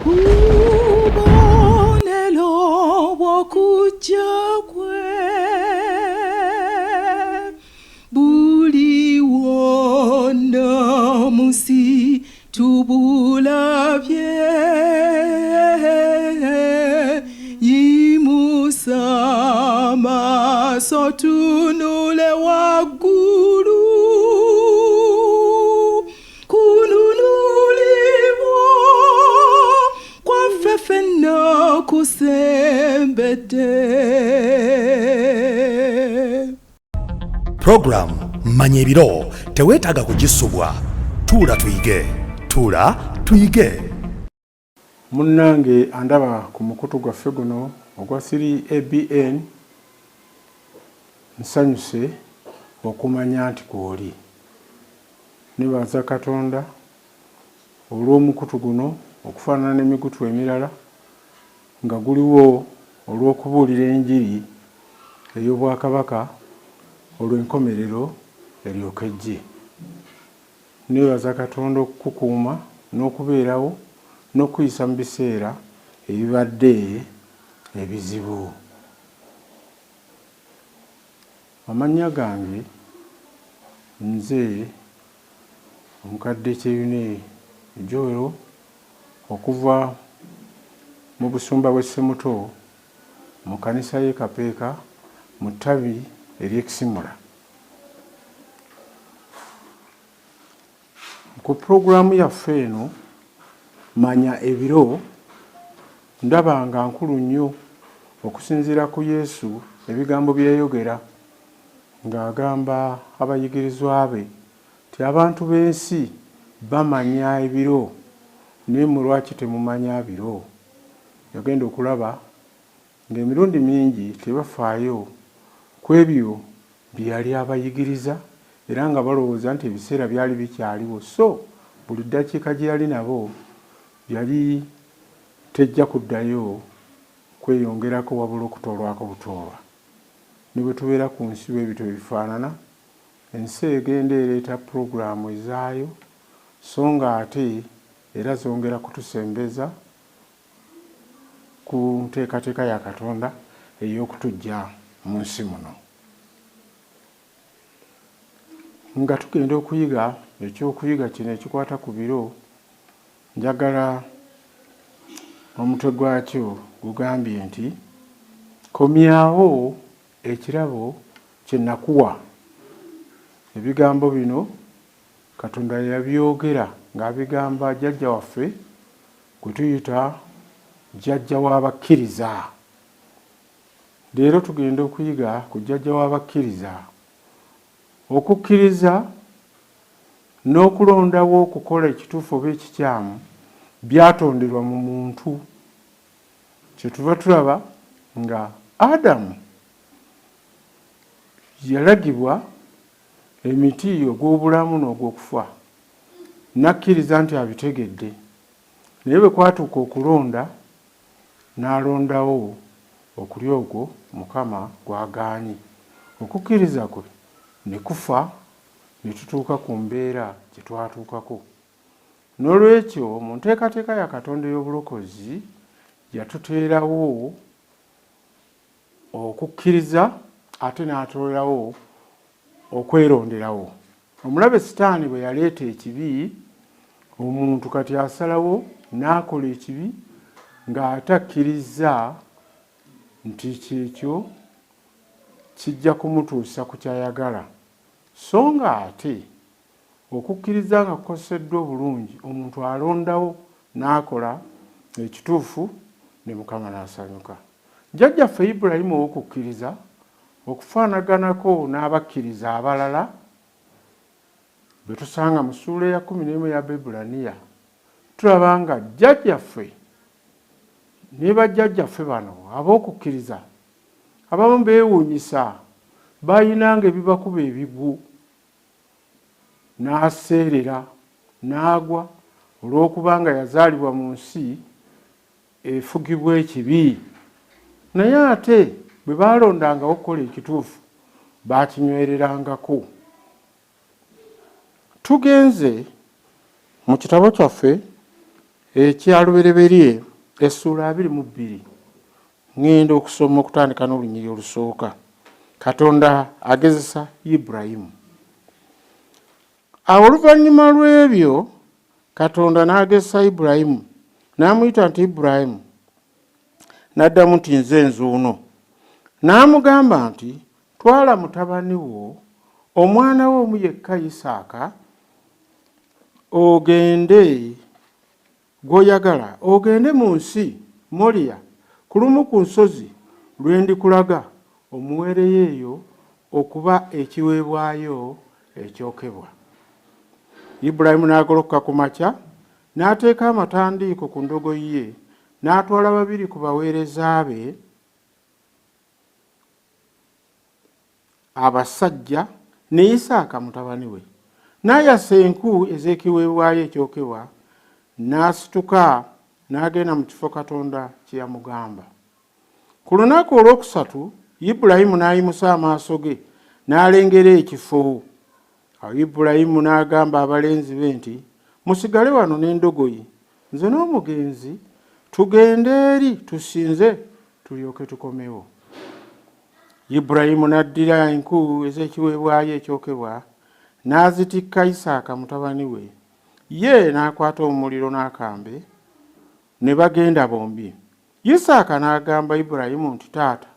Bubonelo bw'okujja kwe buli wonna musi tubulabye yimusa amaaso tunule waggulu kununulibwa kwaffe ffenna kusembedde. Program manya ebiro teweetaaga kugisubwa. Tuula tuyige. Tuula tuyige. Munnange andaba ku mukutu gwaffe guno ogwa 3ABN nsanyuse okumanya nti kwoli. Nibaza Katonda olw'omukutu guno okufaanana n'emikutu emirala nga guliwo olw'okubuulira enjiri ey'Obwakabaka olw'enkomerero eryoka ejje. Nibaza Katonda okukukuuma n'okubeerawo n'okuyisa mu biseera ebibadde ebizibu. Amannya gange nze omukadde Kyeyune Joel okuva mu busumba bw'e Ssemuto mu kkanisa y'e Kapeeka mu ttabi ery'Ekisimula. Ku pulogulaamu yaffe eno manya ebiro ndaba nga nkulu nnyo okusinziira ku Yesu ebigambo bye yayogera ng'agamba abayigirizwa be ti abantu b'ensi bamanya ebiro naye mmwe lwaki temumanya biro? Yagenda okulaba ng'emirundi mingi tebafaayo ku ebyo bye yali abayigiriza era nga balowooza nti ebiseera byali bikyaliwo, so buli ddakiika gye yali nabo yali tejja kuddayo kweyongerako wabula okutoolwako butoolwa. Ne bwe tubeera ku nsi bw'ebityo bifaanana, ensi egenda ereeta pulogulaamu ezaayo so nga ate era zongera kutusembeza ku nteekateeka ya Katonda ey'okutujja mu nsi muno. Nga tugenda okuyiga ekyokuyiga kino ekikwata ku biro, njagala omutwe gwakyo gugambye nti komyawo ekirabo kye nakuwa. Ebigambo bino Katonda yabyogera ng'abigamba jjajja waffe gwe tuyita jjajja w'abakkiriza. Leero tugenda okuyiga ku jjajja w'abakkiriza. Okukkiriza n'okulondawo okukola ekituufu oba ekikyamu byatonderwa mu muntu. Kyetuva tulaba nga Adamu yalagibwa emiti ogw'obulamu n'ogw'okufa, n'akkiriza nti abitegedde, naye bwe kwatuuka okulonda n'alondawo okulya ogwo Mukama gw'agaanye. Okukkiriza kwe ne kufa ne tutuuka ku mbeera gye twatuukako. N'olwekyo mu nteekateeka ya Katonda ey'obulokozi yatuteerawo okukkiriza ate n'atoolawo okweronderawo. Omulabe Sitaani bwe yaleeta ekibi, omuntu kati asalawo n'akola ekibi ng'atakkiriza nti kyekyo kijja kumutuusa ku kyayagala. So nga ate okukkiriza nga kukoseddwa obulungi, omuntu alondawo n'akola ekituufu ne Mukama n'asanyuka. Jjajjaffe Ibulayimu ow'okukkiriza okufaanaganako n'abakkiriza abalala be tusanga mu ssuula ya 11 ya Baibulaniya, tulaba nga jjajjaffe ne bajjajjaffe bano ab'okukkiriza abamu beewuunyisa, baayinanga ebibakuba ebigwu, n'aseerera n'agwa olw'okuba nga yazaalibwa mu nsi efugibwa ekibi. Naye ate bwe baalondangawo okukola ekituufu baakinywererangako. Tugenze mu kitabo kyaffe ekyalubereberye essuula 22 ngenda okusoma okutandika n'olunyiri olusooka. Katonda agezesa Ibulayimu. Awo oluvannyuma lw'ebyo Katonda n'agezesa Ibulayimu n'amuyita nti Ibulayimu. N'addamu nti nze nzuuno. N'amugamba nti twala mutabani wo omwana we omu yekka Isaaka ogende gw'oyagala ogende mu nsi Moriya ku lumu ku nsozi lwe ndikulaga omuweereyo eyo okuba ekiweebwayo ekyokebwa. Ibulayimu n'agolokoka ku makya n'ateeka amatandiiko ku ndogoyi ye n'atwala 2 ku baweereza be abasajja ne Isaaka mutabani we n'ayasa enku ez'ekiweebwayo ekyokebwa n'asituka n'agenda mu kifo Katonda kye yamugamba. Ku lunaku olwokusatu Ibulayimu n'ayimusa amaaso ge n'alengera ekifo. Awo Ibulayimu n'agamba abalenzi be nti musigale wano n'endogoyi nze n'omugenzi tugende eri tusinze tulyoke tukomewo. Ibulayimu n'addira enku ez'ekiweebwayo ekyokebwa n'azitikka Isaaka mutabani we, ye n'akwata omuliro n'akambe ne bagenda bombi. Isaaka n'agamba Ibulayimu nti taata.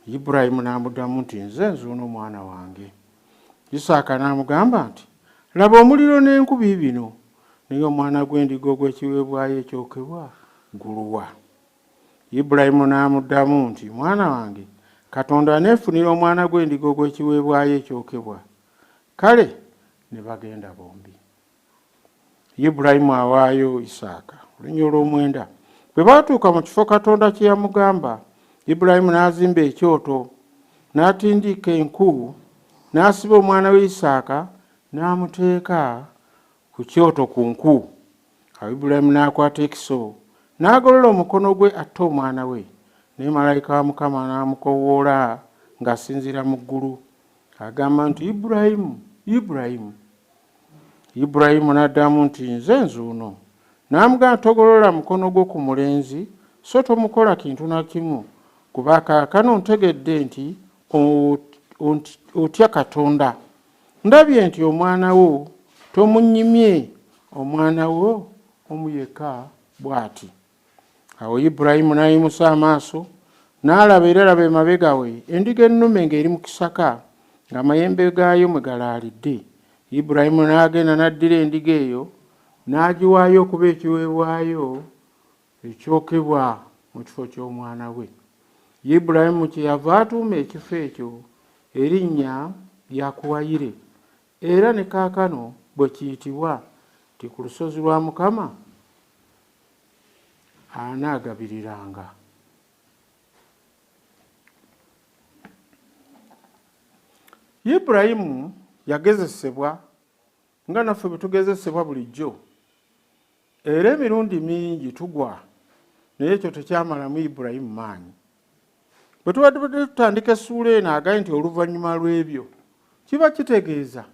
Ibulayimu n'amuddamu nti nze nzuuno mwana wange. Isaaka n'amugamba nti laba omuliro n'enku biibino naye omwana gw'endiga ogw'ekiweebwayo ekyokebwa guluwa. Ibulayimu n'amuddamu nti mwana wange Katonda aneefunira omwana gw'endiga ogw'ekiweebwayo ekyokebwa. Kale ne bagenda bombi. Ibulayimu awaayo Isaaka. Olunyiri olw'omwenda. Bwe baatuuka mu kifo Katonda kye yamugamba, Ibulayimu n'azimba ekyoto n'atindiika enku n'asiba omwana we Isaaka n'amuteeka ku kyoto ku nku. Awo Ibulayimu n'akwata ekiso n'agolola omukono gwe atta omwana we, naye malayika wa Mukama n'amukowoola ng'asinziira mu ggulu agamba nti Ibulayimu, Ibulayimu. Ibulayimu n'addamu nti nze nzuuno. N'amugamba togolola mukono gwo ku mulenzi so tomukola kintu na kimu kuba kaakano ntegedde nti otya Katonda. Ndabye nti omwana wo tomunyimye, omwana wo omu yekka bw'ati. Awo Ibulayimu n'ayimusa amaaso n'alaba era laba emabega we endiga ennume ng'eri mu kisaka ng'amayembe gaayo mwe galaalidde. Ibulayimu n'agenda n'addira endiga eyo n'agiwaayo okuba ekiweebwayo ekyokebwa mu kifo ky'omwana we. Ibulayimu kyeyava atuuma ekifo ekyo erinnya lyakuwayire, era ne kaakano bwe kiyitibwa nti ku lusozi lwa Mukama anaagabiriranga. Ibulayimu yagezesebwa nga naffe bwe tugezesebwa bulijjo, era emirundi mingi tugwa, naye ekyo tekyamalamu Ibulayimu maanyi. Bwe tubadde tutandika essuula eno agaye nti oluvannyuma lw'ebyo, kiba kitegeeza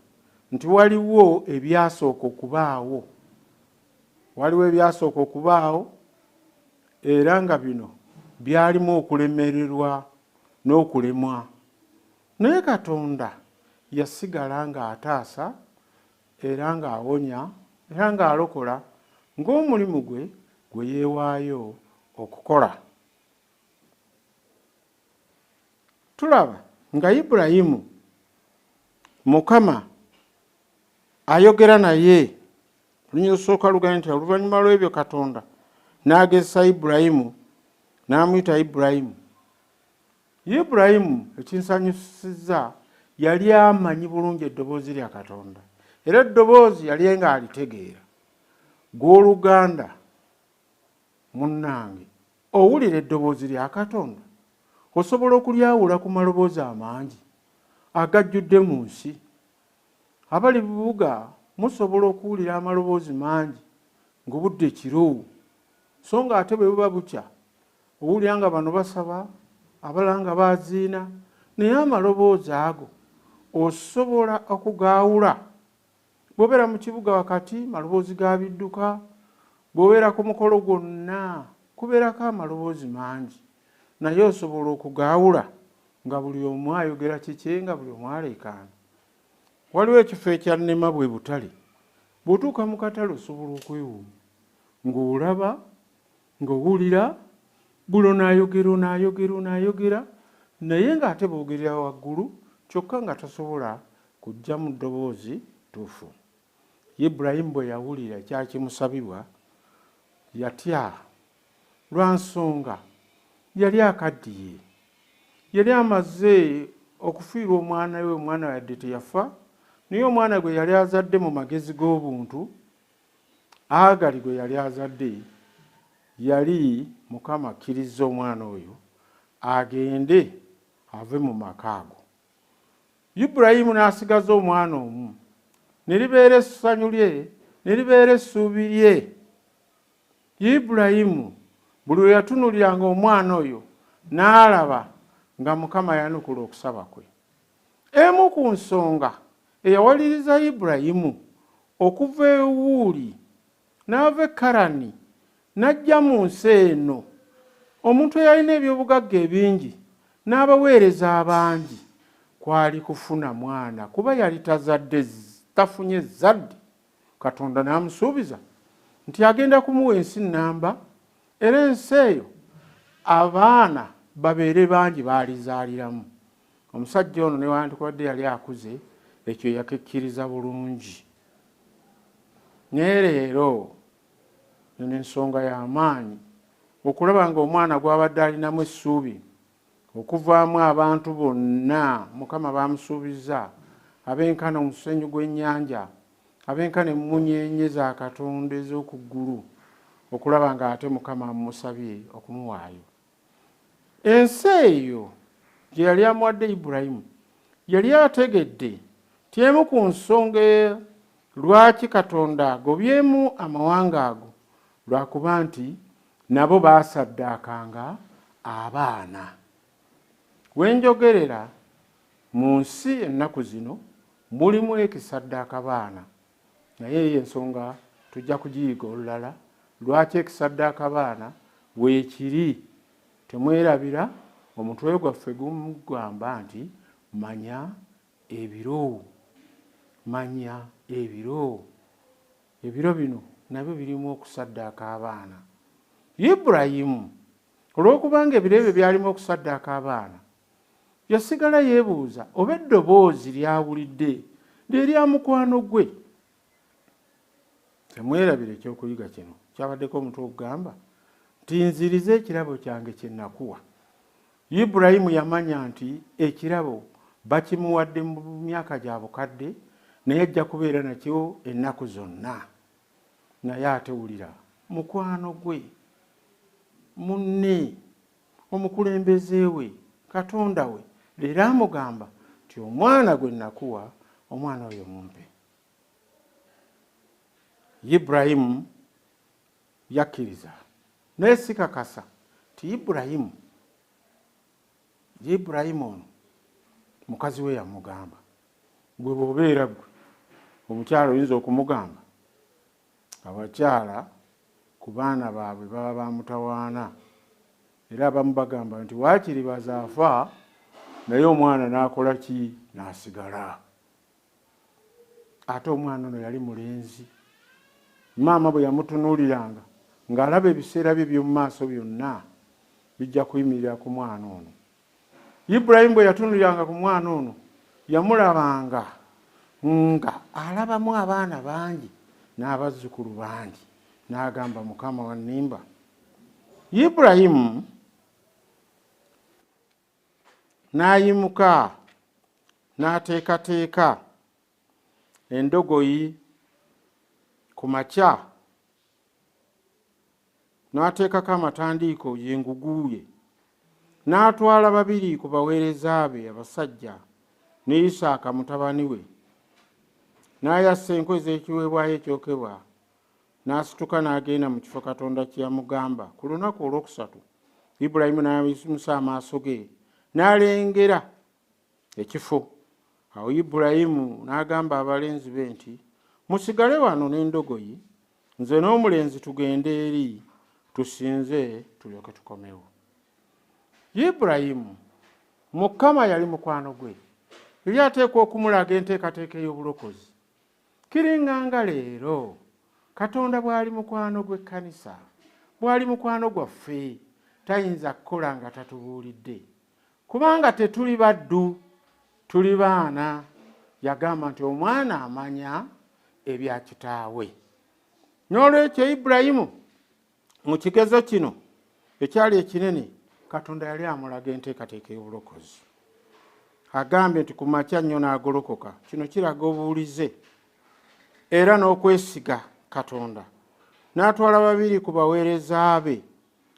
nti waliwo ebyasooka okubaawo. Waliwo ebyasooka okubaawo era nga bino byalimu okulemererwa n'okulemwa. Naye Katonda yasigala ng'ataasa era ng'awonya era ng'alokola ng'omulimu gwe gwe yeewaayo okukola. Tulaba nga Ibulayimu Mukama ayogera naye. Olunyiri olusooka lugamba nti oluvannyuma lw'ebyo Katonda n'agezesa Ibulayimu n'amuyita Ibulayimu. Ibulayimu ekinsanyusizza yali amanyi bulungi eddoboozi lya Katonda, era eddoboozi yali nga alitegeera. Gw'oluganda munnange owulira eddoboozi lya Katonda osobola okulyawula ku maloboozi amangi agajjudde mu nsi. Abali bubuga musobola okuwulira amaloboozi mangi ng'obudde kiro, so nga ate bwe buba bukya owulira nga bano basaba abalala nga baziina, naye amaloboozi ago osobola okugaawula. Bw'obeera mu kibuga wakati maloboozi ga bidduka, bw'obeera ku mukolo gwonna kubeerako amaloboozi mangi naye osobola okugaawula nga buli omu ayogera kiki nga buli omu aleekaana. Waliwo ekifo ekyannema bwe butale, bw'otuuka mu katale osobola okwewuunya ng'olaba ng'owulira bulo n'ayogera naye ng'ate boogerera waggulu kyokka nga tasobola kujja mu ddoboozi tuufu. Ibulayimu bwe yawulira ekyali kimusabibwa yatya lwa nsonga yali akaddiye, yali amaze okufiirwa omwana we, omwana we yadde teyafa naye omwana gwe yali azadde mu magezi g'obuntu, Agali gwe yali azadde yali Mukama akkiriza omwana oyo agende ave mu maka ago. Ibulayimu n'asigaza omwana omu, ne libeera essanyu lye, ne libeera essuubi lye. Ibulayimu buli lwe yatunuliranga omwana oyo n'alaba nga Mukama yanukula okusaba kwe. Emu ku nsonga eyawaliriza Ibulayimu okuva ewuuli n'ava e Karani n'ajja mu nsi eno, omuntu eyalina ebyobugagga ebingi n'abaweereza abangi, kwali kufuna mwana kuba yali tafunye zadde. Katonda n'amusuubiza nti agenda kumuwa ensi nnamba, era ensi eyo abaana babeere bangi baalizaaliramu. Omusajja ono newankubadde yali akuze, ekyo yakikkiriza bulungi. Naye leero n'ensonga y'amaanyi okulaba ng'omwana gw'abadde alinamu essuubi okuvaamu abantu bonna Mukama bamusuubiza, abenkana omusenyu gw'ennyanja, abenkana emmunyeenye za Katonda ez'oku ggulu, okulaba ng'ate Mukama amusabye okumuwaayo. Ensi eyo gye yali amuwadde Ibulayimu yali ategedde ti emu ku nsonga lwaki Katonda agobyemu amawanga ago lwakuba nti nabo baasaddaakanga abaana. Wenjogerera mu nsi ennaku zino mulimu ekisaddaaka baana, naye ensonga tujja kugiyiga olulala lwaki ekisaddaaka baana weekiri. Temwerabira omutwe gwaffe gumugamba nti manya ebiro, manya ebiro. Ebiro bino nabyo birimu okusaddaaka abaana. Ibulayimu olw'okubanga ebiro ebyo byalimu okusaddaaka abaana, yasigala yeebuuza oba eddoboozi lyawulidde ly'erya mukwano gwe. Temwerabire ekyokuyiga kino kyabaddeko omutwe ogugamba nti nziriza ekirabo kyange kye nakuwa. Ibulayimu yamanya nti ekirabo bakimuwadde mu myaka gya bukadde naye ajja kubeera nakyo ennaku zonna. Naye ate wulira mukwano gwe, munne, omukulembeze we, Katonda we leero amugamba nti omwana gwe nakuwa, omwana oyo mumpe. Ibulayimu yakkiriza naye sikakasa ti Ibulayimu ono mukazi we yamugamba. Gwe bw'obeera gwe omukyala oyinza okumugamba, abakyala ku baana baabwe baba bamutawaana era abamu bagamba nti waakiri bazaafa naye omwana n'akola ki? N'asigala. Ate omwana ono yali mulenzi. Maama bwe yamutunuuliranga ng'alaba ebiseera bye by'omu maaso byonna bijja kuyimirira ku mwana ono. Ibulayimu bwe yatunuuliranga ku mwana ono yamulabanga nga alabamu abaana bangi n'abazzukulu bangi, n'agamba Mukama wannimba. Ibulayimu n'ayimuka n'ateekateeka endogoyi ku makya, n'ateekako amatandiiko yenguguye, n'atwala babiri ku baweereza be abasajja ne Isaaka mutabani we, n'ayassa enku ez'ekiweebwayo ekyokebwa, n'asituka n'agenda mu kifo Katonda kye yamugamba. Ku lunaku olwokusatu Ibulayimu n'ayimusa amaaso ge n'alengera ekifo. Awo Ibulayimu n'agamba abalenzi be nti musigale wano n'endogoyi, nze n'omulenzi tugende eri tusinze tulyoke tukomewo. Ibulayimu Mukama yali mukwano gwe, yali ateekwa okumulaga enteekateeka ey'obulokozi. Kiringanga leero Katonda bw'ali mukwano gw'ekkanisa, bw'ali mukwano gwaffe, tayinza kukola nga tatubuulidde, kubanga tetuli baddu, tuli baana. Yagamba nti omwana amanya ebya kitaawe. N'olwekyo Ibulayimu mu kigezo kino ekyali ekinene, Katonda yali amulaga enteekateeka y'obulokozi. Agambye nti ku makya nnyo n'agolokoka. Kino kiraga obuwulize era n'okwesiga Katonda. N'atwala babiri ku baweereza be,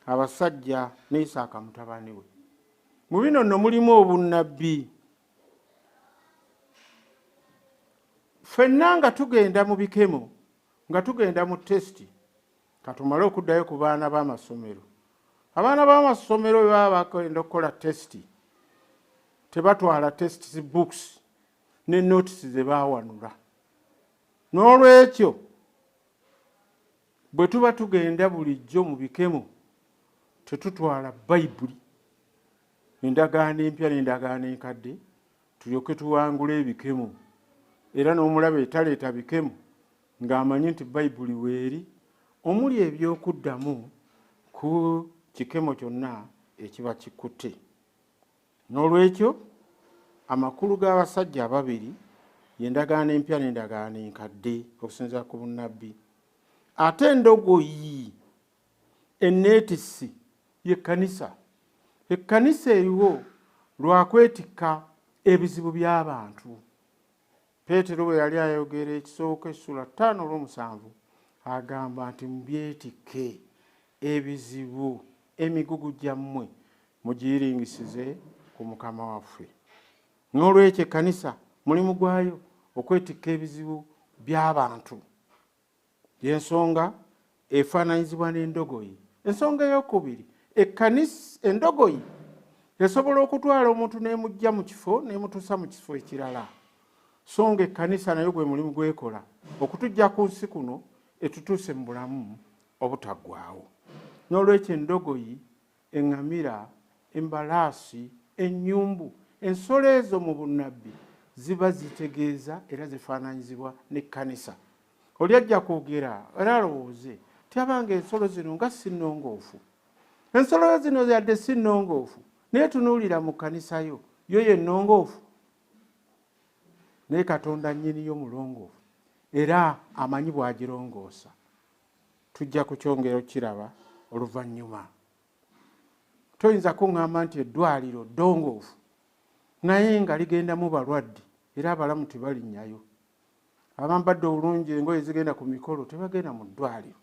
abasajja ne Isaaka mutabani we. Mu bino nno mulimu obunnabbi. Ffenna nga tugenda mu bikemo, nga tugenda mu tesiti, katumale okuddayo ku baana b'amasomero. Abaana b'amasomero bwe baba bagenda okukola tesiti, tebatwala tesiti books ne notisi ze baawanula. N'olwekyo bwe tuba tugenda bulijjo mu bikemo, tetutwala Bayibuli, endagaano empya n'endagaano enkadde, tulyoke tuwangula ebikemo. Era n'omulaba etaleeta bikemo ng'amanyi nti Bayibuli weeri, omuli ebyokuddamu ku kikemo kyonna ekiba kikutte. N'olwekyo amakulu g'abasajja ababiri y'endagaano empya n'endagaano enkadde okusinziira ku bunnabbi. Ate endogoyi enneetisi y'ekkanisa. Ekkanisa eriwo lwakwetikka ebizibu by'abantu. Peetero bwe yali ayogera ekisooka essula 5:7 agamba nti mubyetikke ebizibu, emigugu gyammwe mugiyiringisize ku Mukama waffe. N'olwekyo ekkanisa mulimu gwayo okwetikka ebizibu by'abantu. Y'ensonga efaananyizibwa n'endogoyi. Ensonga ey'okubiri, endogoyi esobola okutwala omuntu n'emujja mu kifo n'emutuusa mu kifo ekirala. So nga ekkanisa nayo gwe mulimu gwekola okutujja ku nsi kuno etutuuse mu bulamu obutaggwaawo. N'olwekyo endogoyi, eŋŋamira, embalaasi, ennyumbu, ensolo ezo mu bunnabbi ziba zitegeeza era zifaananyizibwa n'ekkanisa. Oli ajja kwogera era alowooze tyabanga ensolo zino nga si nnongoofu. Ensolo zino yadde si nnongoofu, naye tunuulira mu kkanisa yo ye nnongoofu. Naye Katonda nnyini yo mulongoofu era amanyi bw'agirongoosa. Tujja kukyongera okiraba oluvannyuma. Toyinza kuŋŋamba nti eddwaliro ddongoofu naye nga ligendamu balwadde era abalamu tebalinnyayo. Abambadde obulungi engoye zigenda ku mikolo tebagenda mu ddwaliro,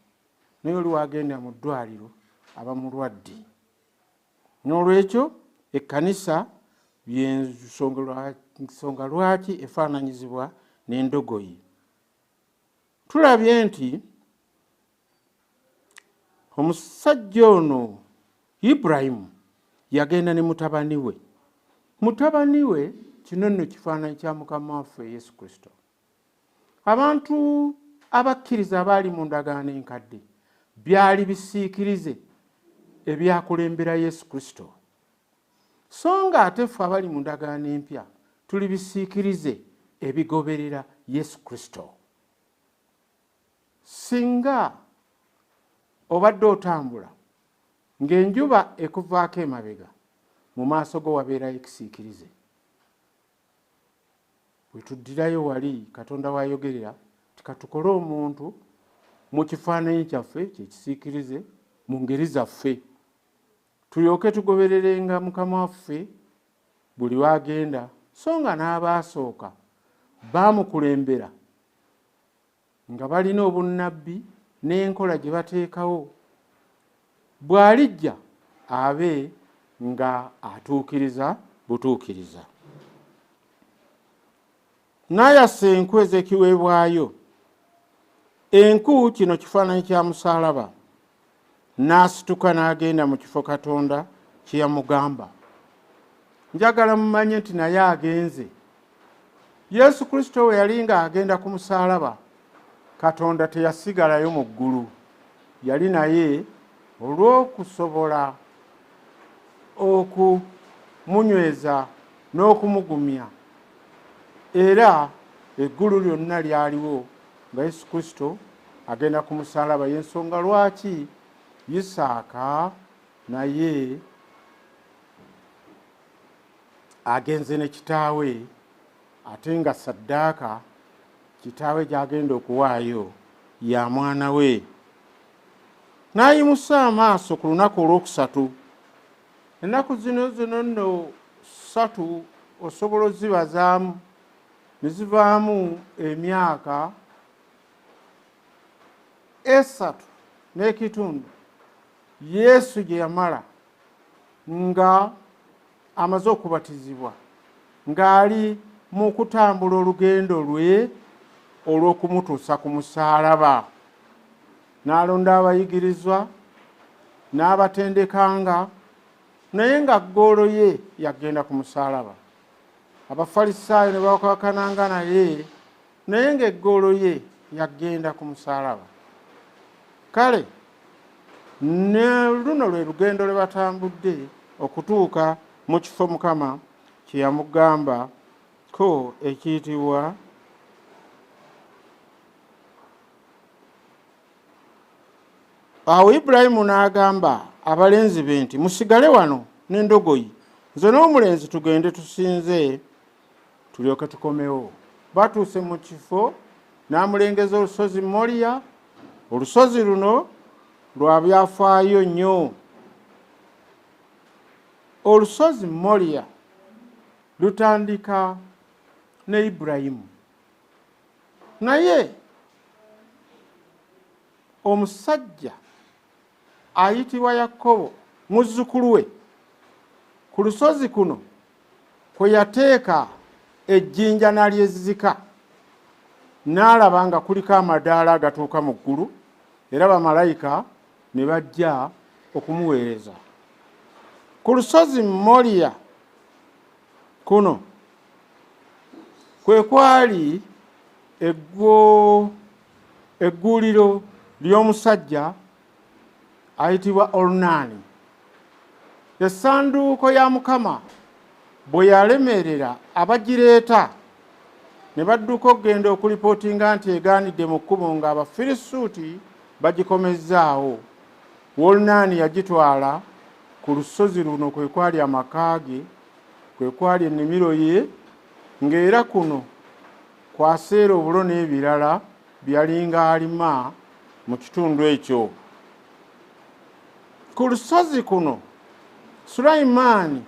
naye oli wagenda mu ddwaliro aba mulwadde. N'olwekyo ekkanisa ensonga lwaki efaananyizibwa n'endogoyi. Tulabye nti omusajja ono Ibulayimu yagenda ne mutabani we. Mutabani we kino nno kifaananyi kya Mukama waffe Yesu Kristo. Abantu abakkiriza abaali mu ndagaano enkadde byali bisiikirize ebyakulembera Yesu Kristo. So nga ate ffe abali mu ndagaano empya tuli bisiikirize ebigoberera Yesu Kristo. Singa obadde otambula ng'enjuba ekuvaako emabega, mu maaso go wabeerayo ekisiikirize. Bwe tuddirayo wali Katonda w'ayogerera tikatukole omuntu mu kifaananyi kyaffe kyekisiikirize mu ngeri zaffe, tulyoke tugobererenga Mukama waffe buli wagenda. So nga n'abaasooka baamukulembera nga balina obunnabbi n'enkola gye bateekawo, bw'alijja abe nga atuukiriza butuukiriza. N'ayasa enku ez'ekiweebwayo. Enku kino kifaananyi kya musaalaba. N'asituka n'agenda mu kifo Katonda kye yamugamba. Njagala mumanye nti naye agenze. Yesu Kristo we yali nga agenda ku musaalaba, Katonda teyasigalayo mu ggulu, yali naye olw'okusobola okumunyweza n'okumugumya. Era eggulu lyonna lyaliwo nga Yesu Kristo agenda ku musaalaba. Y'ensonga lwaki Isaaka naye agenze ne kitaawe, ate nga saddaaka kitaawe gy'agenda okuwaayo ya mwana we. N'ayimusa amaaso ku lunaku olwokusatu. Ennaku zino nno 3 osobola ozibazaamu ne zivaamu emyaka 3 n'ekitundu Yesu gye yamala nga amaze okubatizibwa, ng'ali mu kutambula olugendo lwe olw'okumutuusa ku musaalaba. N'alonda abayigirizwa n'abatendekanga, naye nga ggoolo ye yagenda ku musaalaba. Abafalisaayo ne bakakananga naye nga eggoolo ye yagenda ku musaalaba. Kale ne luno lwe lugendo lwe batambudde okutuuka mu kifo Mukama kye yamugamba ko ekiyitibwa awo Ibulayimu n'agamba abalenzi be nti, musigale wano n'endogoyi, nze n'omulenzi tugende tusinze tulyoke tukomewo. Batuuse mu kifo n'amulengeza olusozi Moliya. Olusozi luno lwa byafaayo nnyo. Olusozi Moliya lutandika ne Ibulayimu, naye omusajja ayitibwa Yakobo muzzukulu we ku lusozi kuno kwe yateeka ejjinja n'alyezika, n'alaba nga kuliko amadaala agatuuka mu ggulu, era bamalayika ne bajja okumuweereza. Ku lusozi Moliya kuno kwe kwali egguuliro ly'omusajja ayitibwa Olunaani. Essanduuko ya Mukama bwe yalemerera abagireeta ne badduka okugenda okulipootinga nti egaanidde mu kkubo nga Abafirisuuti bagikomezzaawo. Olunaani yagitwala ku lusozi luno kwe kwali amaka ge, kwe kwali ennimiro ye, ng'era kuno kwaseera obulo n'ebirala byalinga alima mu kitundu ekyo. Ku lusozi kuno Sulaimaani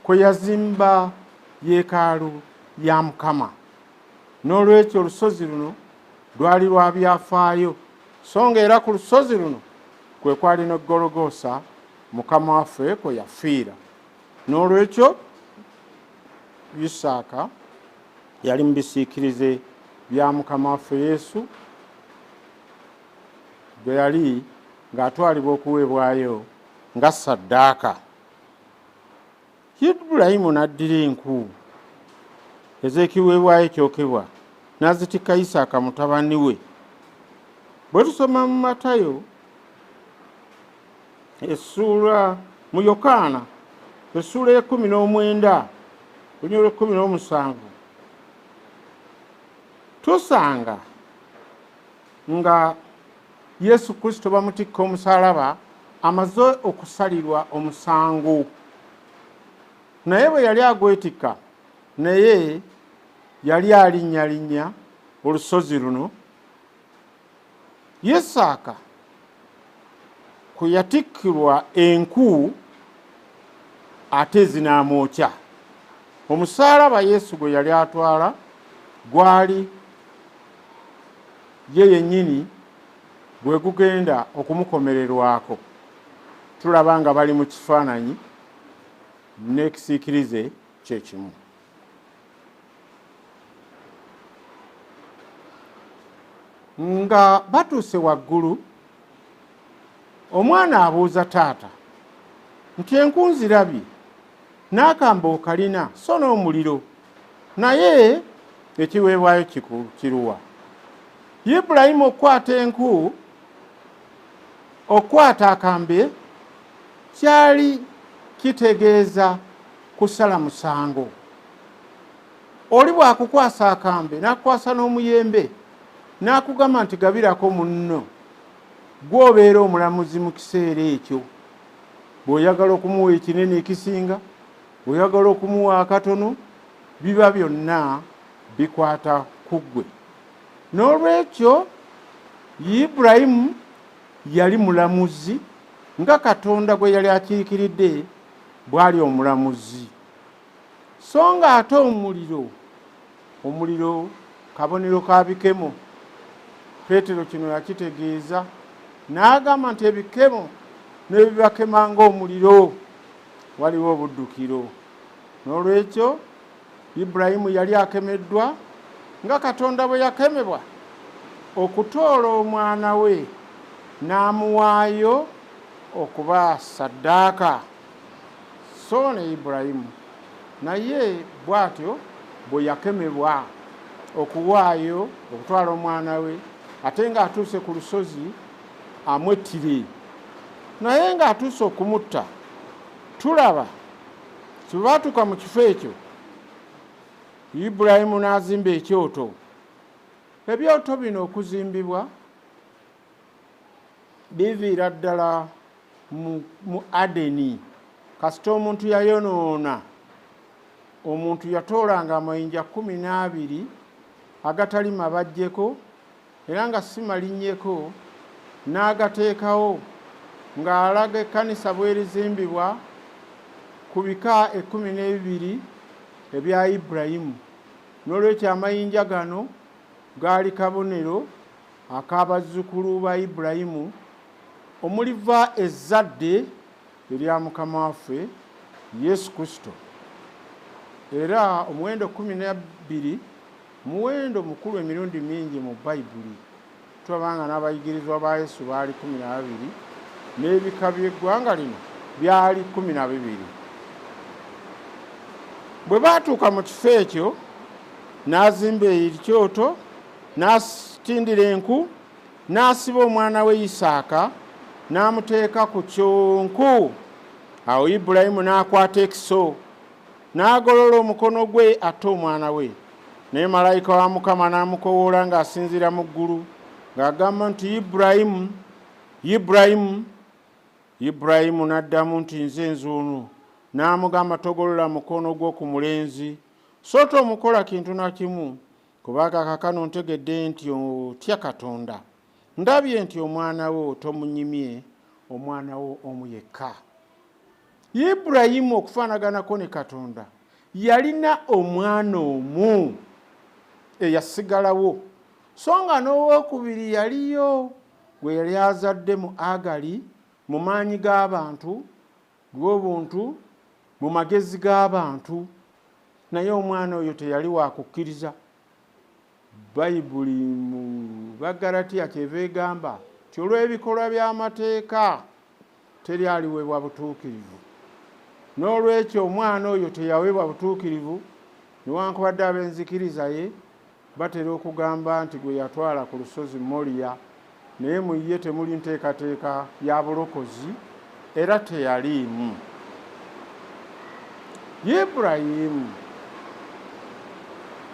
kwe yazimba yeekaalu ya Mukama. N'olwekyo olusozi luno lwali lwa byafaayo, so ng'era ku lusozi luno kwe kwali ne Gologoosa Mukama waffe kwe yafiira. N'olwekyo Isaaka yali mu bisiikirize bya Mukama waffe Yesu bwe yali ng'atwalibwa okuweebwayo nga ssaddaaka. Ibulayimu n'addira enku ez'ekiweebwayo ekyokebwa n'azitikka Isaaka mutabani we. Bwe tusoma mu Matayo mu Yokaana essuula y'e19 lunyolo 17 tusanga nga Yesu Kristo bamutikka omusaalaba amaze okusalirwa omusango. Naye bwe yali agwetikka, naye yali alinnyalinnya olusozi luno. Isaaka kwe yatikkirwa enku ate zinamwokya. Omusaalaba Yesu gwe yali atwala gwali ye yennyini gwe gugenda okumukomererwako. Tulaba nga bali mu kifaananyi n'ekisiikirize kyekimu. Nga batuuse waggulu, omwana abuuza taata nti enku nzirabye, n'akambe okalina so n'omuliro, naye ekiweebwayo kiruwa? Ibulayimu okukwata enku, okukwata akambe kyali kitegeeza kusala musango. Oli bwakukwasa akambe nakukwasa n'omuyembe nakugamba nti gabirako munno, gwobeera omulamuzi mu kiseera ekyo. Bw'oyagala okumuwa ekinene ekisinga, bw'oyagala okumuwa akatono, biba byonna bikwata ku ggwe. N'olwekyo Ibulayimu yali mulamuzi nga Katonda gwe yali akiikiridde bw'ali omulamuzi. So nga ate omuliro kabonero ka bikemo. Peetero kino yakitegeeza n'agamba nti ebikemo n'ebibakema ng'omuliro waliwo obuddukiro. N'olwekyo Ibulayimu yali akemeddwa nga Katonda bwe yakemebwa okutoola omwana we n'amuwaayo okuba ssaddaaka. So ne Ibulayimu naye bw'atyo bwe yakemebwa okuwaayo okutwala omwana we, ate ng'atuuse ku lusozi amwettire. Naye ng'atuuse okumutta, tulaba bwe baatuuka mu kifo ekyo, Ibulayimu n'azimba ekyoto. Ebyoto bino okuzimbibwa biviira ddala mu Adeni. Kasita omuntu yayonoona, omuntu yatoolanga amayinja 12 agatali mabajjeko era nga si malinnyeko, n'agateekawo ng'alaga ekkanisa bwerizimbibwa ku bika 12 ebya Ibulayimu. N'olwekyo amayinja gano gaali kabonero ak'abazzukulu ba Ibulayimu omuliva ezzadde erya Mukama waffe Yesu Kristo. Era omuwendo 12 muwendo mukulu emirundi mingi mu Bayibuli. Tulabanga n'abayigirizwa ba Yesu baali 12 n'ebika by'eggwanga lino byali 12. Bwe baatuuka mu kifo ekyo n'azimba ekyoto, n'atindira enku, n'asiba omwana we Isaaka n'amuteeka ku kyonku. Awo Ibulayimu n'akwata ekiso n'agolola omukono gwe ate omwana we. Naye malayika wa Mukama n'amukowoola ng'asinziira mu ggulu ng'agamba nti Ibulayimu, Ibulayimu. Ibulayimu n'addamu nti nze nzuuno. N'amugamba togolola mukono gwo ku mulenzi, so tomukola kintu na kimu, kubanga kaakano ntegedde nti otya Katonda. Ndabye nti omwana wo tomunyimye, omwana wo omu yekka. Ibulayimu okufaanaganako ne Katonda yalina omwana omu eyasigalawo, so nga n'owookubiri yaliyo gwe yali azadde mu Agali, mu maanyi g'abantu, gw'obuntu, mu magezi g'abantu, naye omwana oyo teyali wa kukkiriza. Bayibuli mu Bagalatiya kyeva egamba nti olw'ebikolwa by'amateeka teri aliweebwa butuukirivu. N'olwekyo omwana oyo teyaweebwa butuukirivu, newankubadde ab'enzikiriza ye batera okugamba nti gwe yatwala ku lusozi Moliya, naye mu ye temuli nteekateeka ya bulokozi era teyaliimu. Ibulayimu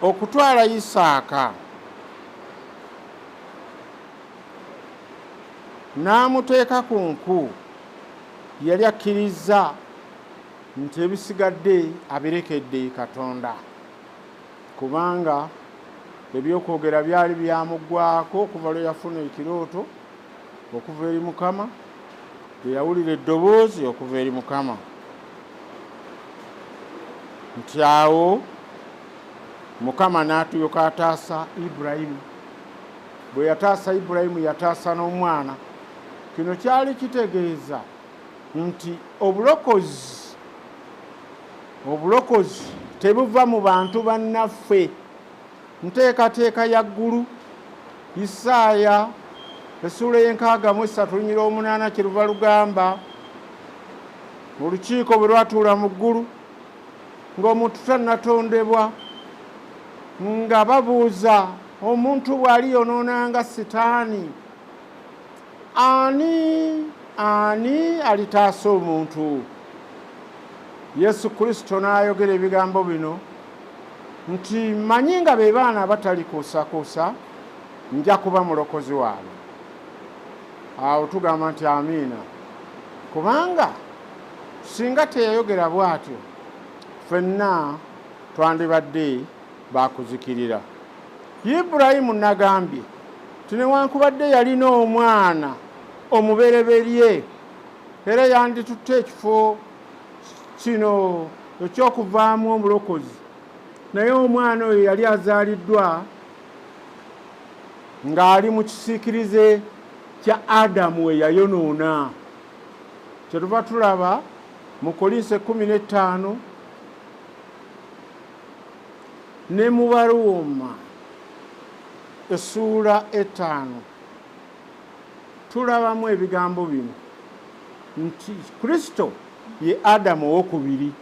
okutwala Isaaka n'amuteeka ku nku, yali akkiriza nti ebisigadde abirekedde Katonda, kubanga ebyokwogera byali byamuggwaako okuva lwe yafuna ekirooto okuva eri Mukama, lwe yawulira eddoboozi okuva eri Mukama. Nti awo Mukama n'atulyoka ataasa Ibulayimu. Bwe yataasa Ibulayimu yataasa n'omwana. Kino kyali kitegeeza nti obulokozi tebuva mu bantu bannaffe. Nteekateeka ya ggulu, Isaaya essula y'e63:8 kyeruva lugamba, olukiiko bwe lwatuula mu ggulu ng'omuntu tannatondebwa, nga babuuza omuntu bw'ali yonoonanga sitaani, ani alitaasa omuntu? Yesu Kristo n'ayogera ebigambo bino nti mmanyi nga be baana abatalikuusakuusa nja kuba mulokozi waabwe. Awo tugamba nti amiina, kubanga singa teyayogera bw'atyo ffenna twandibadde baakuzikirira. Ibulayimu nagambye ti newankubadde yalina omwana omubereberye era yanditutte ekifo kino ekyokuvaamu omulokozi, naye omwana oyo yali azaaliddwa ng'ali mu kisiikirize kya Adamu we yayonoona. Kyetuva tulaba mu Kolinso 15 ne mu Baruuma essuula 5 tulabamu ebigambo bino nti Kristo ye Adamu owokubiri.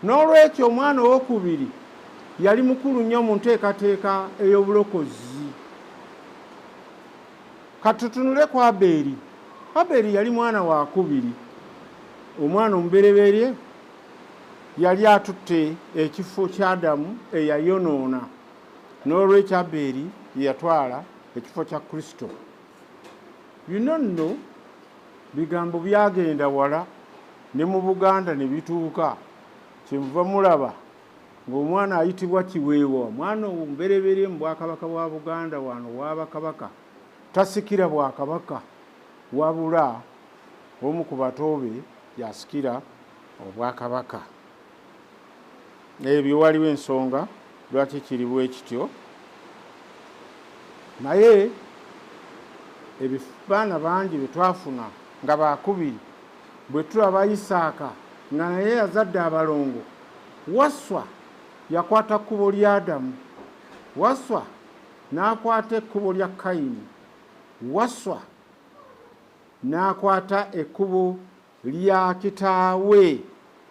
N'olwekyo omwana owokubiri yali mukulu nnyo mu nteekateeka ey'obulokozi. Katutunule ku Aberi. Aberi yali mwana wa kubiri. Omwana omubereberye yali atutte ekifo kya Adamu eyayonoona. N'olwekyo Aberi yatwala ekifo kya Kristo. Bino nno bigambo byagenda wala ne mu Buganda ne bituuka. Kyenva mulaba ng'omwana ayitibwa Kiweewa, mwana omubereberye mu Bwakabaka bwa Buganda wano w'Abakabaka. Tasikira Bwakabaka wabula omu ku bato be yasikira Obwakabaka. Ebyo waliwo ensonga lwaki kiri bwe kityo, naye ebifaana bangi bye twafuna nga baakubiri bwe tulaba Isaaka nga naye yazadde abalongo, waswa yakwata kkubo lya Adamu, waswa n'akwata ekkubo lya Kayini, waswa n'akwata ekkubo lya kitaawe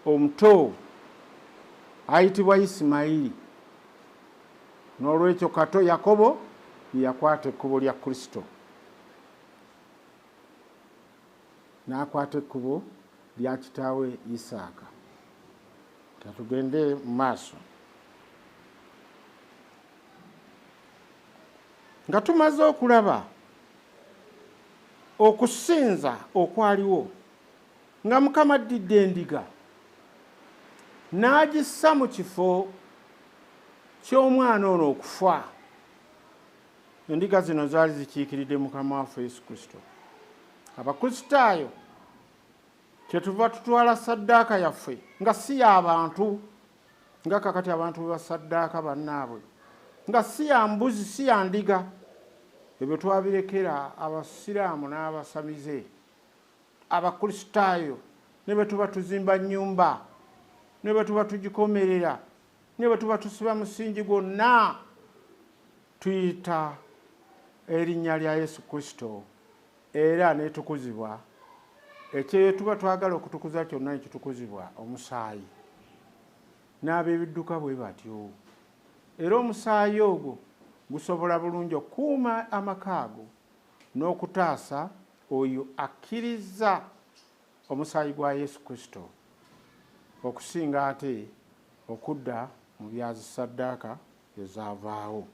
omuto ayitibwa Isimayiri. N'olwekyo kato Yakobo yakwata ekkubo lya Kristo, n'akwata ekkubo lya kitaawe Isaaka. Tatugende mu maaso. Nga tumaze okulaba okusinza okwaliwo nga Mukama addidde endiga n'agissa mu kifo ky'omwana ono okufa. Endiga zino zaali zikiikiridde Mukama waffe Yesu Kristo. Abakristaayo kyetuva tutwala saddaaka yaffe nga si y'abantu, nga kakati abantu bwe basaddaaka bannaabwe, nga si ya mbuzi si ya ndiga. Ebyo twabirekera Abasiraamu n'Abasamize. Abakristaayo ne bwe tuba tuzimba nnyumba, ne bwe tuba tugikomerera, ne bwe tuba tusiba musingi gwonna, tuyita erinnya lya Yesu Kristo era netukuzibwa. Ekyo tuba twagala okutukuza kyonna nekitukuzibwa omusaayi. N'ab'ebidduka bwe batyo. Era omusaayi ogwo gusobola bulungi okukuuma amaka ago n'okutaasa oyo akkiriza omusaayi gwa Yesu Kristo, okusinga ate okudda mu bya zisaddaaka ezaavaawo.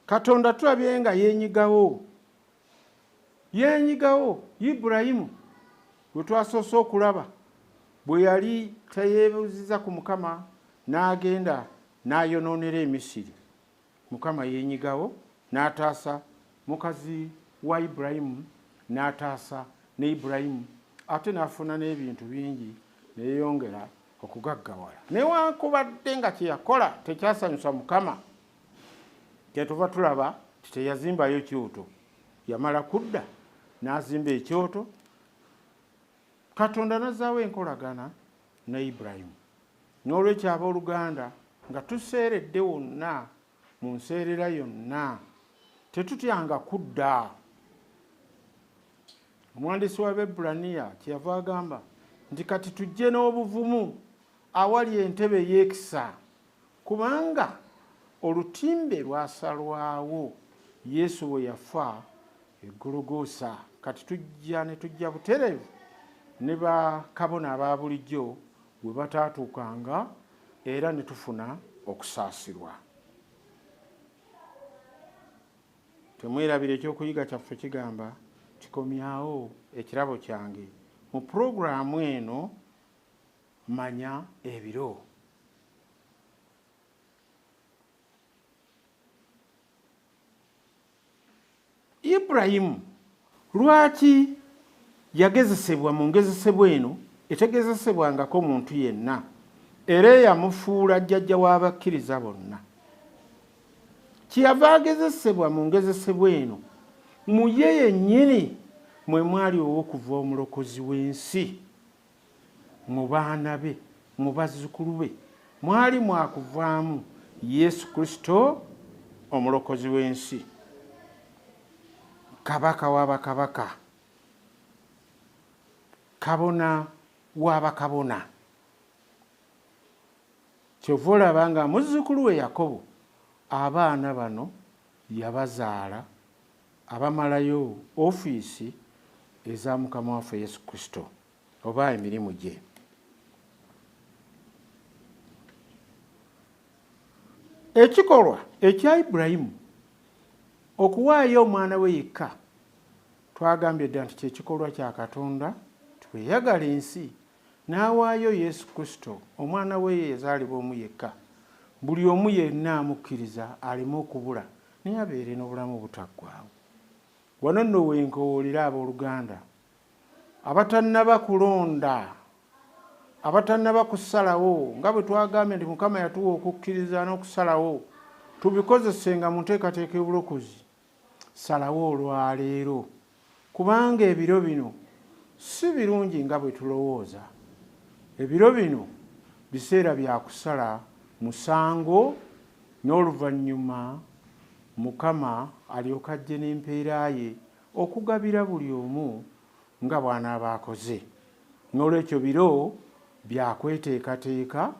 Katonda tulabye nga yenyigawo Ibulayimu gwe twasoose okulaba bwe yali teyeebuuziza ku Mukama n'agenda n'ayonoonera e Misiri. Mukama yenyigawo n'ataasa mukazi wa Ibulayimu, n'ataasa ne Ibulayimu, ate n'afuna n'ebintu bingi neeyongera okugaggawala. Newankubadde nga kye yakola tekyasanyusa Mukama, kyetuva tulaba ti teyazimbayo kyoto. Yamala kudda n'azimba ekyoto. Katonda n'azzaawo enkolagana ne Ibulayimu. N'olwekyo abooluganda nga tuseeredde wonna mu nseerera yonna tetutyanga kudda. Omuwandiisi w'Abebbulaniya kyeyava agamba nti kati tujje n'obuvumu awali entebe ey'ekisa, kubanga olutimbe lwasalwawo Yesu bwe yafa eggologoosa. Kati tujja ne tujja butereevu ne bakabona aba bulijjo bwe bataatuukanga era ne tufuna okusaasirwa. Temwerabire ekyokuyiga kyaffe kigamba kikomyawo ekirabo kyange mu pulogulaamu eno manya ebiro. Ibulayimu lwaki yagezesebwa mu ngezesebwa eno etegezesebwangako muntu yenna era eyamufuula jjajja w'abakkiriza bonna? Kyeyava agezesebwa mu ngezesebwa eno mu ye yennyini mwe mwali ow'okuva omulokozi w'ensi, mu baana be, mu bazzukulu be mwali mwakuvaamu Yesu Kristo omulokozi w'ensi, kabaka w'abakabaka, kabona w'abakabona. Kyova olaba nga muzzukulu we Yakobo abaana bano yabazaala abamalayo ofiisi eza Mukama waffe Yesu Kristo oba emirimu gye. Ekikolwa ekya Ibulayimu okuwaayo omwana we yekka twagambye dda nti kyekikolwa kya Katonda tweyagala ensi n'awaayo Yesu Kristo omwana we yazaalibwa omu yekka, buli omu yenna amukkiriza aleme okubula naye abeere n'obulamu obutaggwaawo. Wano nno wenkowoolera abooluganda abatannaba kulonda, abatannaba kusalawo, nga bwe twagambye nti Mukama yatuwa okukkiriza n'okusalawo tubikozesenga mu nteekateeka y'obulokozi. Salawo olwaleero kubanga ebiro bino si birungi nga bwe tulowooza. Ebiro bino biseera bya kusala musango, n'oluvannyuma Mukama alyoka ajje n'empeera ye okugabira buli omu nga bw'anaaba akoze. N'olwekyo biro bya kweteekateeka,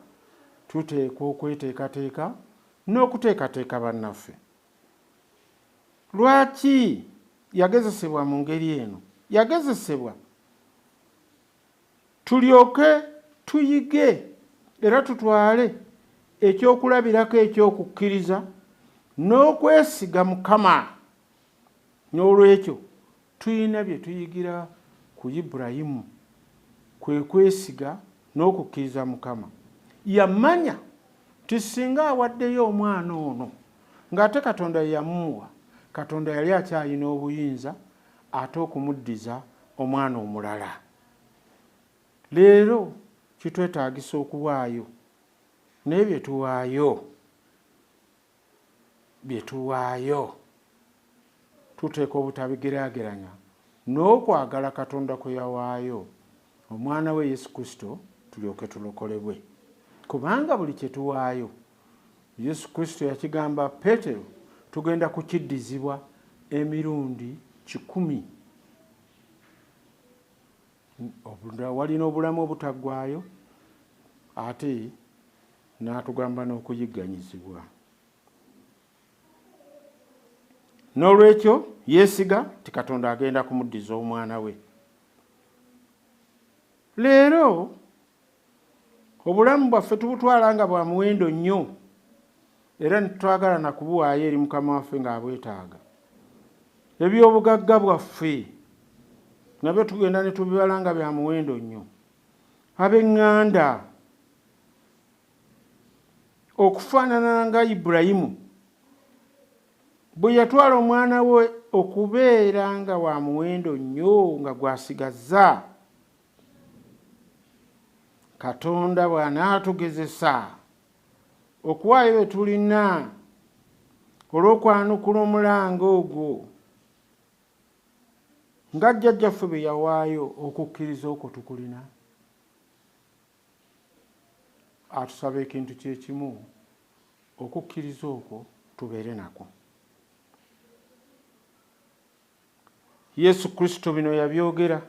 tuteekwa okweteekateeka n'okuteekateeka bannaffe. Lwaki yagezesebwa mu ngeri eno? Yagezesebwa tulyoke tuyige era tutwale ekyokulabirako ekyokukkiriza n'okwesiga Mukama. N'olwekyo tuyina bye tuyigira ku Ibulayimu, kwe kwesiga n'okukkiriza Mukama. Yamanya ti singa awaddeyo omwana ono ng'ate Katonda yamumuwa, Katonda yali akyalina obuyinza ate okumuddiza omwana omulala. Leero kitwetaagisa okuwaayo naye bye tuwaayo tuteeka obutabigeraageranya n'okwagala Katonda kwe yawaayo omwana we Yesu Kristo tulyoke tulokolebwe. Kubanga buli kye tuwaayo Yesu Kristo yakigamba Peetero tugenda kukiddizibwa emirundi 100. Walina obulamu obutaggwaayo ate n'atugamba n'okuyigganyizibwa. N'olwekyo yeesiga ti Katonda agenda kumuddiza omwana we. Leero obulamu bwaffe tubutwala nga bwa muwendo nnyo era netwagala nakubuwaayo eri Mukama waffe ng'abwetaaga. Ebyobugagga bwaffe nabyo tugenda ne tubibala nga bya muwendo nnyo. Ab'eŋŋanda okufaanana nga Ibulayimu bwe yatwala omwana we okubeera nga wa muwendo nnyo nga gwasigazza, Katonda bw'anaatugezesa okuwaayo bye tulina olw'okwanukula omulanga ogwo nga jjajjaffe bwe yawaayo okukkiriza okwo tukulina, atusaba ekintu kyekimu, okukkiriza okwo tubeere nakwo. Yesu Kristo bino yabyogera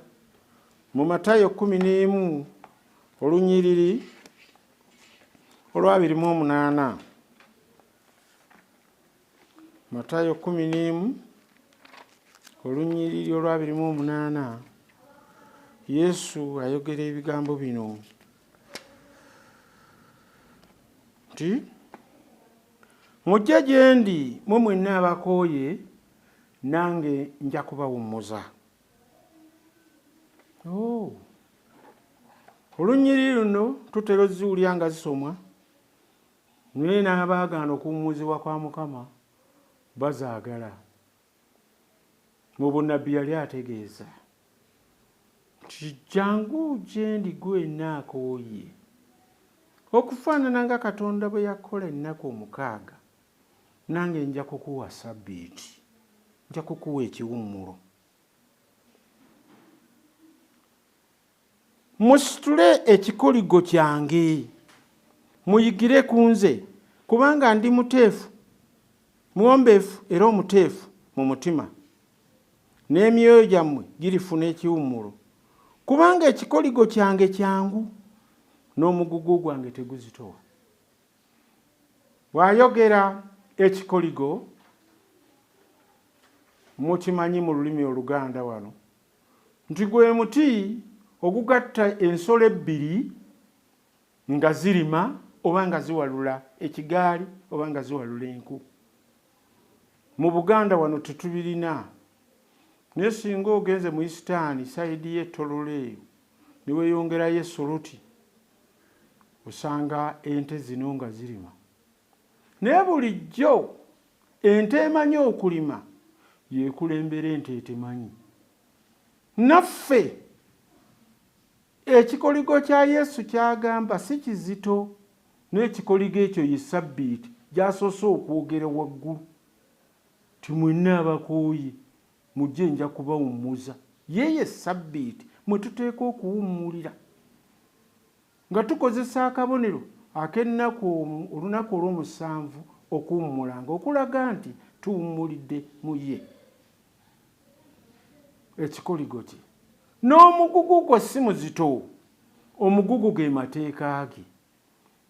mu Matayo 11 olunyiriri olwa 28. Matayo 11 olunyiriri olwa 28 Yesu ayogera ebigambo bino nti mujje gye ndi mmwe mwenna abakooye nange nja kubawummuza. Olunyiriri luno tutera oziwulira nga zisomwa naye n'abaagaana okuwummuzibwa kwa Mukama bazaagala. Mu bunnabbi yali ategeeza nti jangu gye ndi gwenna akooye, okufaanana nga Katonda bwe yakola ennaku 6 nange nja kukuwa Sabbiiti, nja kukuwa ekiwummulo. Musitule ekikoligo kyange muyigire ku nze, kubanga ndi muteefu muwombeefu era omuteefu mu mutima, n'emyoyo gyammwe girifuna ekiwummulo. Kubanga ekikoligo kyange kyangu n'omugugu gwange teguzitowa. Bw'ayogera ekikoligo mukimanyi mu lulimi Oluganda wano nti gwe muti ogugatta ensolo 2 nga zirima oba nga ziwalula ekigaali oba nga ziwalula enku. Mu Buganda wano tetubirina, naye singa ogenze mu Isitaani sayidi y'ettololo eyo ne weeyongerayo esoluti osanga ente zino nga zirima. Naye bulijjo ente emanyi okulima yeekulembera ente etemanyi. Naffe ekikoligo kya Yesu kyagamba si kizito, n'ekikoligo ekyo ye Sabbiiti gy'asoose okwogera waggulu ti mwenna abakooye mujje nja kubawummuza. Ye Sabbiiti mwe tuteeka okuwummulira nga tukozesa akabonero ak'ennaku olunaku olw'omusanvu okuwummulanga okulaga nti tuwummulidde mu ye. Ekikoligo kye n'omugugu gwe si muzito, omugugu ge mateeka ge,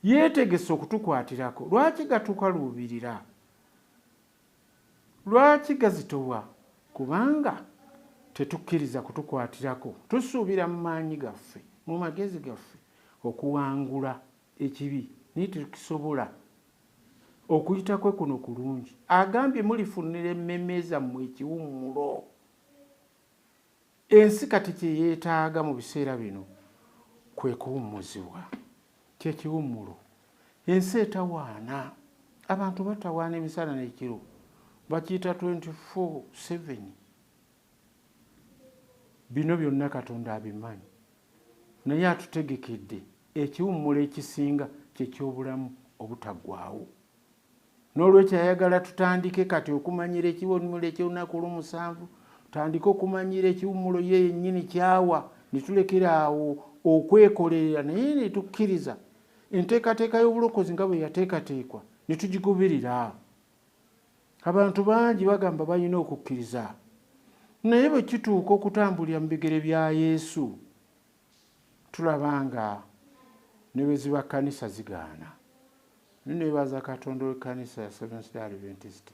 yeetegese okutukwatirako. Lwaki gatukaluubirira? Lwaki gazitowa? Kubanga tetukkiriza kutukwatirako, tusuubira mu maanyi gaffe, mu magezi gaffe okuwangula ekibi, naye tetukisobola. Okuyita kwe kuno kulungi. Agambye mulifunira emmeme zammwe ekiwummulo. Ensi kati kye yeetaaga mu biseera bino kwe kuwummuzibwa, kyekiwummulo. Ensi etawaana, abantu batawaana emisana n'ekiro, bakiyita 24/7. Bino byonna Katonda abimanyi, naye atutegekedde ekiwummulo ekisinga kyekyobulamu obutaggwaawo. N'olwekyo ayagala tutandike kati okumanyira ekiwummulo eky'olunaku olw'omusanvu, tutandike okumanyira ekiwummulo ye yennyini kyawa, ne tulekera awo okwekolerera naye ne tukkiriza enteekateeka y'obulokozi nga bwe yateekateekwa ne tugigoberera. Abantu bangi bagamba balina okukkiriza, naye bwe kituuka okutambulira mu bigere bya Yesu tulaba nga ne bwe ziba kkanisa zigaana. Nebaza Katonda w'ekkanisa ya Seventh Day Adventist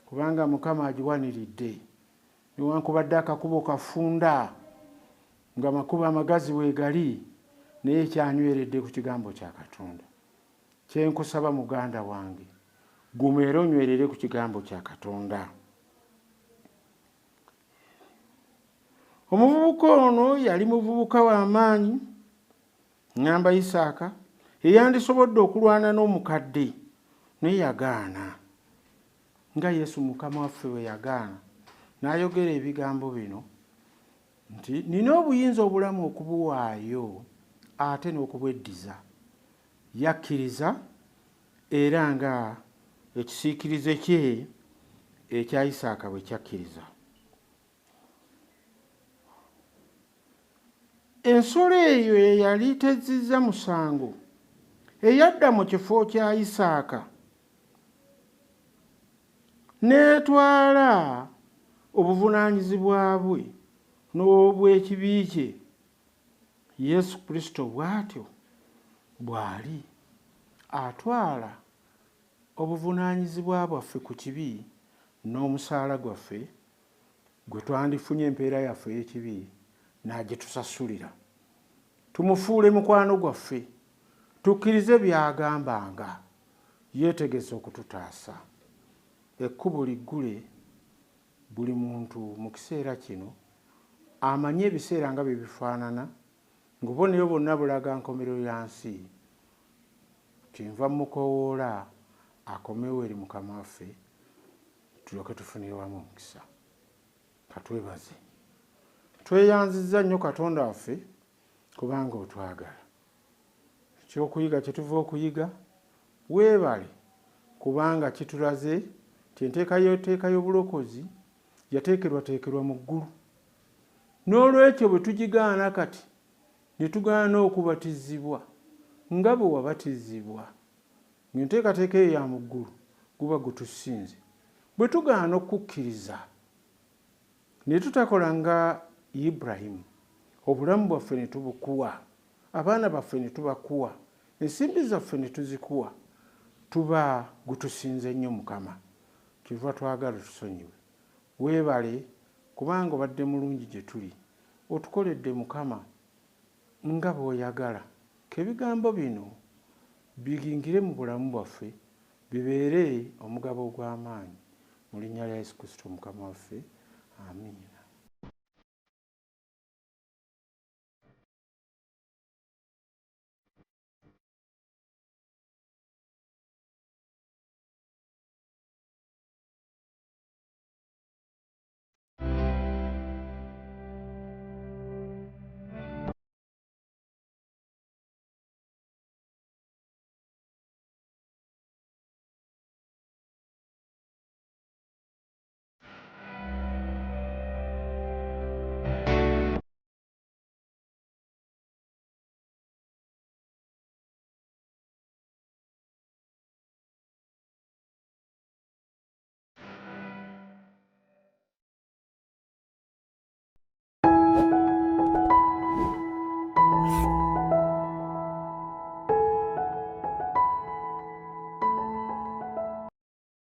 kubanga Mukama agiwaniridde, newankubadde akakubo kafunda nga makubo amagazi weegali, naye kyanyweredde ku kigambo kya Katonda. Kyenkusaba muganda wange, gumeera onywerere ku kigambo kya Katonda. Omuvubuka ono yali muvubuka w'amaanyi, ngamba Isaaka, eyandisobodde okulwana n'omukadde naye yagaana, nga Yesu Mukama waffe bwe yagaana. N'ayogera ebigambo bino nti nina obuyinza obulamu okubuwaayo ate n'okubweddiza. Yakkiriza era nga ekisiikirize kye ekya Isaaka bwe kyakkiriza. Ensolo eyo eyali tezizza musango eyadda mu kifo kya Isaaka n'etwala obuvunaanyizibwa bwe n'obw'ekibi kye. Yesu Kristo bw'atyo bw'ali atwala obuvunaanyizibwa bwaffe ku kibi n'omusaala gwaffe gwe twandifunye empeera yaffe y'ekibi n'agitusasulira. Tumufuule mukwano gwaffe, tukkirize by'agambanga, yeetegese okututaasa. Ekkubo liggule buli muntu mu kiseera kino amanye ebiseera nga bye bifaanana, ng'obubonero bwonna bulaga nkomerero ya nsi. Kyenva mukoowoola akomewo eri Mukama waffe, tulyoke tufunire wamu omukisa. Katwebaze. Tweyanzizza nnyo Katonda waffe kubanga otwagala. Ekyokuyiga kye tuva okuyiga, weebale kubanga kitulaze nti enteeka y'obulokozi yateekerwateekerwa mu ggulu. N'olwekyo bwe tugigaana kati ne tugaana okubatizibwa nga bwe wabatizibwa, ng'enteekateeka eyo ya mu ggulu guba gutusinze. Bwe tugaana okukkiriza ne tutakola nga Ibulayimu, obulamu bwaffe ne tubukuwa, abaana baffe ne tubakuwa, ensimbi zaffe ne tuzikuwa, tuba gutusinze nnyo Mukama. Kiva twagala tusonyiwe. Weebale kubanga obadde mulungi gye tuli, otukoledde Mukama nga bw'oyagala. K'ebigambo bino biyingire mu bulamu bwaffe, bibeere omugabo ogw'amaanyi mu linnya lya Yesu Kristo Mukama waffe. Amiina.